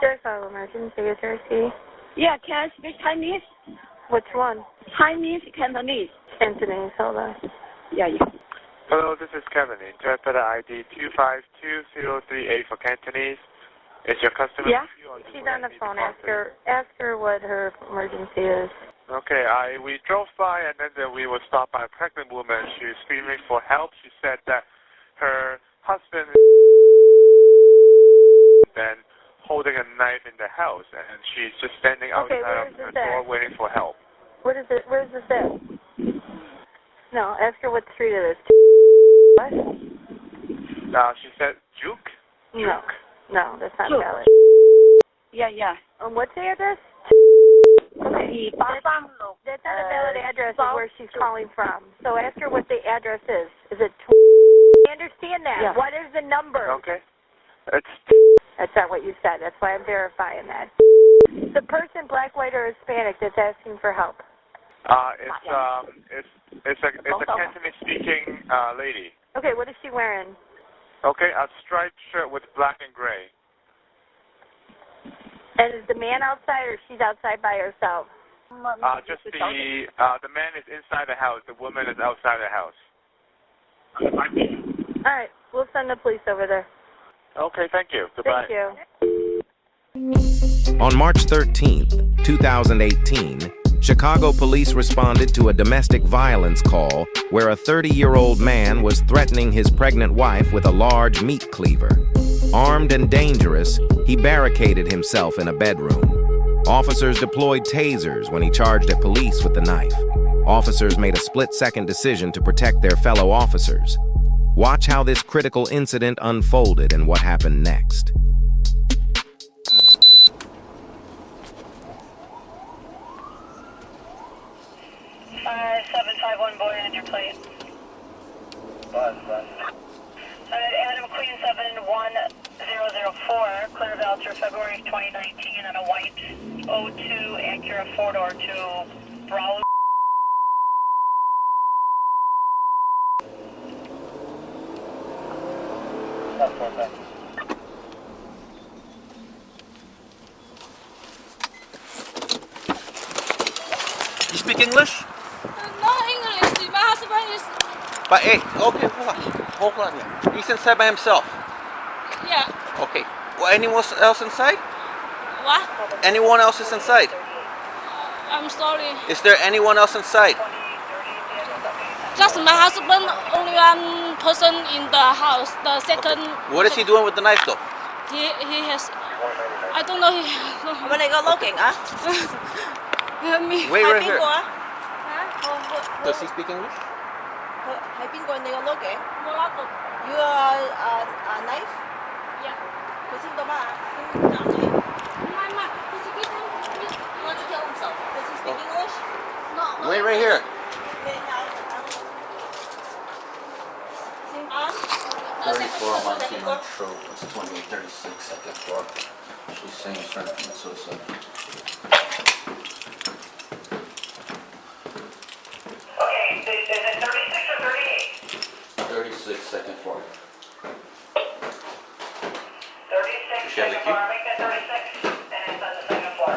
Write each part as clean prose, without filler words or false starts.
There's an emergency. Is there a C? Yeah, can I speak Chinese? Which one? Chinese, Cantonese. Cantonese, hold on. Yeah. Hello, this is Kevin. Interpreter ID 252038 for Cantonese. Is your customer? Yeah, she's on the phone. Ask her what her emergency is. Okay, we drove by and then we were stopped by a pregnant woman. She was screaming for help. She said that her husband then holding a knife in the house, and she's just standing outside of the door waiting for help. What is it? Where's this at? No, ask her what street it is. What? She said Juke? No, that's not valid. Yeah. What's the address? Okay, that's not a valid address of where she's calling from. So ask her what the address is. Is it? I understand that. Yeah. What is the number? Okay. That's not what you said. That's why I'm verifying that. The person, black, white, or Hispanic, that's asking for help. It's a Cantonese-speaking lady. Okay, what is she wearing? Okay, a striped shirt with black and gray. And is the man outside, or she's outside by herself? Just the man is inside the house. The woman is outside the house. All right, we'll send the police over there. Okay, thank you. Goodbye. Thank you. On March 13th, 2018, Chicago police responded to a domestic violence call where a 30-year-old man was threatening his pregnant wife with a large meat cleaver. Armed and dangerous, he barricaded himself in a bedroom. Officers deployed tasers when he charged at police with the knife. Officers made a split-second decision to protect their fellow officers. Watch how this critical incident unfolded and what happened next. Boy, and your plate. Adam Queen 71004, clear voucher February 2019 on a white 02 Acura 4-door to Brawley. You speak English? No English. My husband is. But hey, okay, hold on. He's inside by himself. Yeah. Okay. Well, anyone else inside? What? Anyone else is inside? I'm sorry. Is there anyone else inside? Just my husband, only one person in the house. The second. Okay. What is he doing with the knife though? He has. I don't know. Wait right here. Does he speak English? You are a knife? Yeah. He wants to kill himself. Does he speak English? No. Wait right here. 34 on Montana Trope, it's 2836, second floor. She's saying she's trying to commit suicide. Okay, is it 36 or 38? 36, second floor. 36, second floor, make that 36, and it's on the second floor.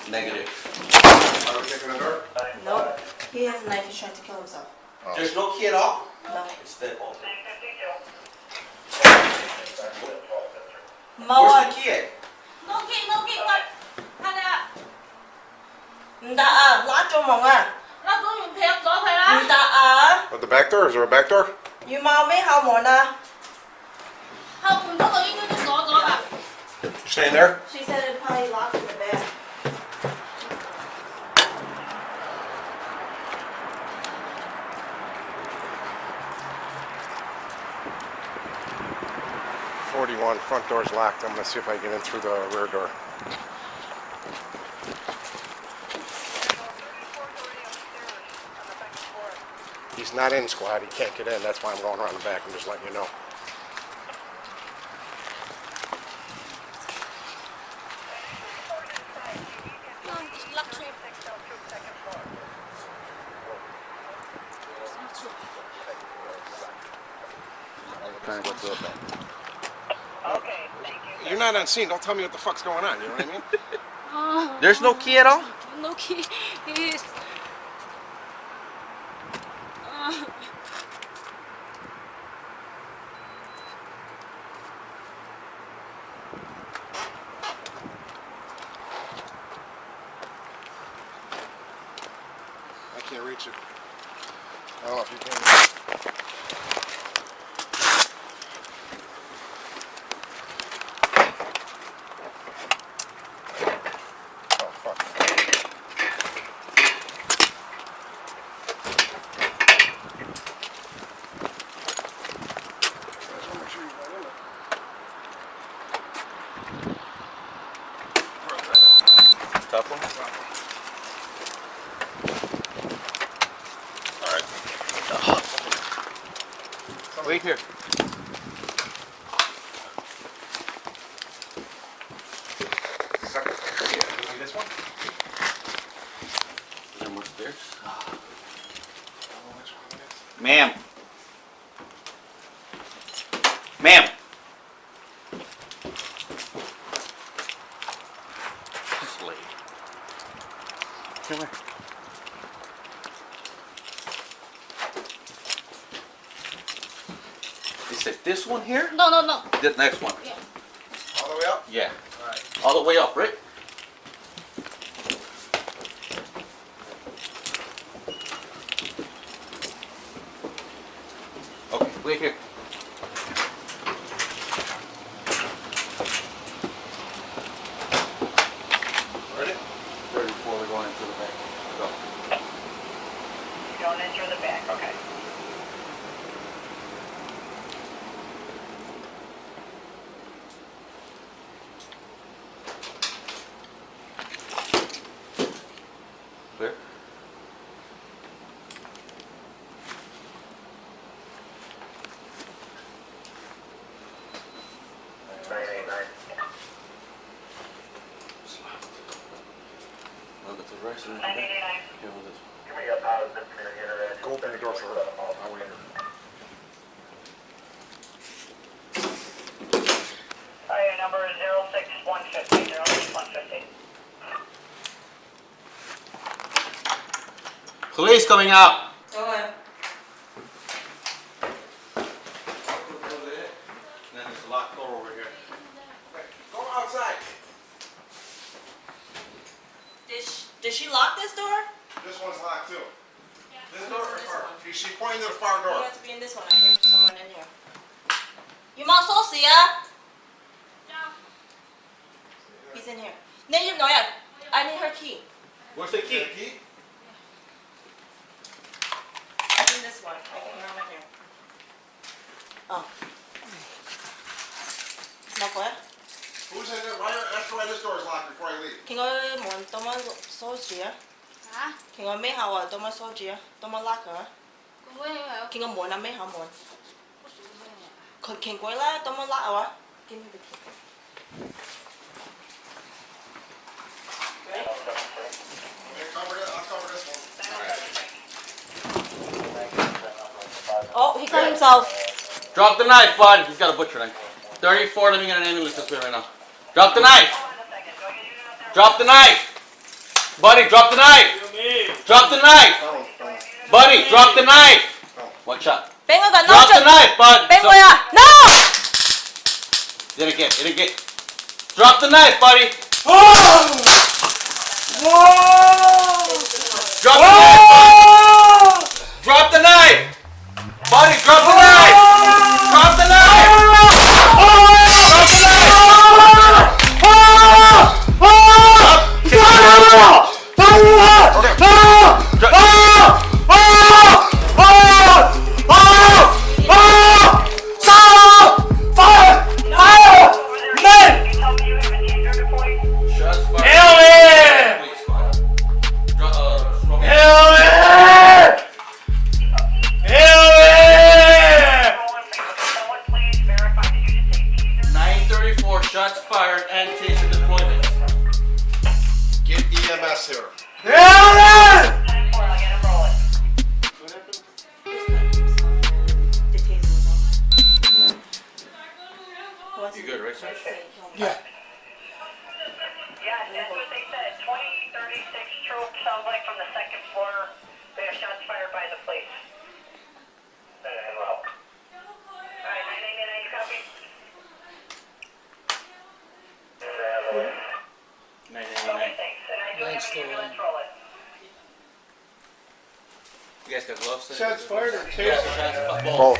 Negative. Are we taking a door? No, he has a knife, he's trying to kill himself. Oh. There's no key at all? No. It's dead. Where's Where's the key at? No key. What? At the back door? Is there a back door? Staying there? She said it probably locked in the back. Front door's locked. I'm going to see if I can get in through the rear door. He's not in, squad. He can't get in. That's why I'm going around the back. I'm just letting you know. trying to go to the back. Okay, thank you. You're not on scene. Don't tell me what the fuck's going on. You know what I mean? There's no key at all? No key. Is. I can't reach it. I don't know if you can. Oh, fuck. Tough one? Wait here. This one? Is there more stairs? Ma'am. Ma'am. Slave. Come here. Is it this one here? No, no, no. The next one. Yeah. All the way up? Yeah. All right. All the way up, right? Okay, wait here. Ready? 34, we're going into the back. Go. Don't enter the back, okay. Clear? Look at the rest of it. 989. Here with this one. Go open the door for her. I'll wait here. Your number is 06150, 06150. Police coming out. Okay. And then there's a locked door over here. Go outside. Did she lock this door? This one's locked too. This door or This far? one. She's pointing to the far You door. have to be in this one. I hear someone in here. You mau số gì á? He's in here. Nên you nói à? I need her key. Where's the key? He's in this one. I can hear him in here. Oh. Knock what? Who's in there? Ask why this door is locked before I leave. Can I muốn多麼數字啊？嚇？can I咩後啊？多麼數字啊？多麼 lock 啊？can I門啊咩後門？佢 can 鬼啦，多麼 lock 啊？Give me the key. Okay, I'll cover this one. Oh, he got himself. Drop the knife, bud. He's got a butcher knife. 34, let me get an ambulance this way right now. Drop the knife. Drop the knife. Buddy, drop the knife. Drop the knife. Buddy, drop the knife. One shot. Drop the knife, bud. No! Didn't get. Drop the knife, buddy. Drop the knife, buddy. Drop the knife. Buddy, drop the knife. Drop the knife. Drop the Shots fired and taser deployment. Get EMS here. You good, right, sir? Yeah. Yeah, that's what they said. 2036 troop sounds like from the second floor. They have shots fired by the police. Alright, 999, you copy? 999. Okay, thanks. And I do have an ambulance rolling. You guys got gloves? Shots fired or Yeah, taser? both.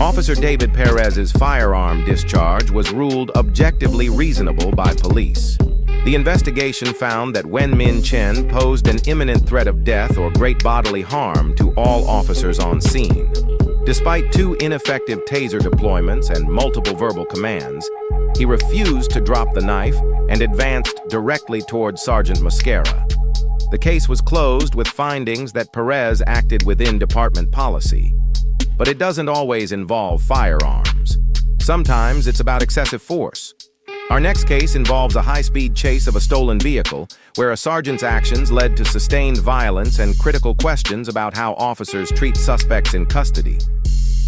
Officer David Perez's firearm discharge was ruled objectively reasonable by police. The investigation found that Wen Min Chen posed an imminent threat of death or great bodily harm to all officers on scene. Despite 2 ineffective taser deployments and multiple verbal commands, he refused to drop the knife and advanced directly towards Sergeant Mosquera. The case was closed with findings that Perez acted within department policy. But it doesn't always involve firearms. Sometimes it's about excessive force. Our next case involves a high-speed chase of a stolen vehicle, where a sergeant's actions led to sustained violence and critical questions about how officers treat suspects in custody.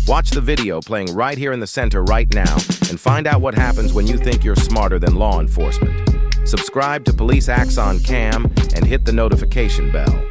Watch the video playing right here in the center right now and find out what happens when you think you're smarter than law enforcement. Subscribe to Police Acts on Cam and hit the notification bell.